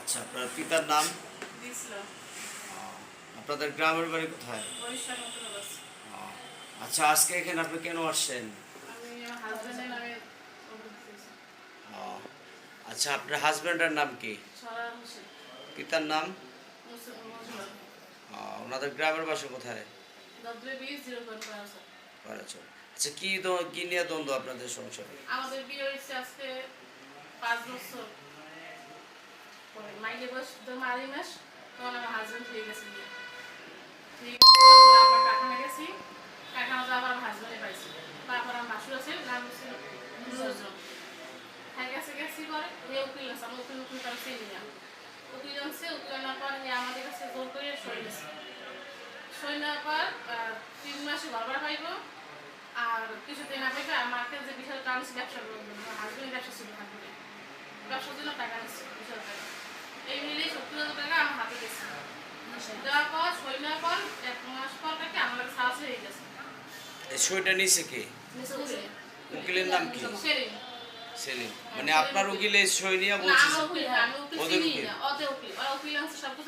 আচ্ছা, আপনার পিতার নাম? দিয়েছিলাম আপনাদের গ্রামের বাড়ি কোথায়? বরিশাল মতনবাস। আচ্ছা, আজকে এখানে আপনি কেন আসছেন? আমি আমার হাজবেন্ডের নামে অভিযোগ দিয়েছি। আহ, আচ্ছা, আপনার হাজব্যান্ডের নাম কি? সরার হোসেন পিতার নাম? মজুমদার। ওনাদের গ্রামের বাসা কোথায়? W20.5। করাচল। আচ্ছা, কি নিয়ে দ্বন্দ্ব আপনাদের সংসারে? আমাদের বিয়ে হয়েছে আজকে 5 বছর পরে। মাইনে বয়স ধরুন 2.5 মাস, তখন আমার হাজবেন্ড হয়ে গেছে বিয়ে। ঠিক তারপর আমরা কারখানা গেছি, কারখানা যাওয়ার আমার হাজবেন্ডে পাইছি। তারপর আমার বাসুর আছে, নাম হচ্ছে নজরুল। হ্যাঁ, গেছি পরে এ উকিল আছে, আমার উকিল তারা চিনি না। উকিল আনছে, উকিল আনার পর আমাদের কাছে জোর করে সই নিয়েছে। সই নেওয়ার পর 3 মাসে ঘর ভাড়া পাইব, আর কিছুদিন না পাইবে আমাকে যে বিশাল টাকা নিচ্ছে ব্যবসা করার জন্য। আমার হাজবেন্ডের ব্যবসা ছিল থাকবে, ব্যবসার জন্য টাকা নিচ্ছে বিশাল টাকা। এই মিলিয়ে 70,000 টাকা আমার হাতে দিয়েছে। দেওয়ার পর সই নেওয়ার পর 1 মাস পর থেকে আমার কাছে সাহস হয়ে গেছে। এই সইটা নিছে কে? উকিলের নাম কি? সেলিম। সেলিম। মানে আপনার উকিল এই সই নিয়ে না, বলছে আমার উকিল না, আমি উকিল ওদের চিনি উকিল? না, ওদের উকিল। ওরা উকিল আনছে সব কিছু।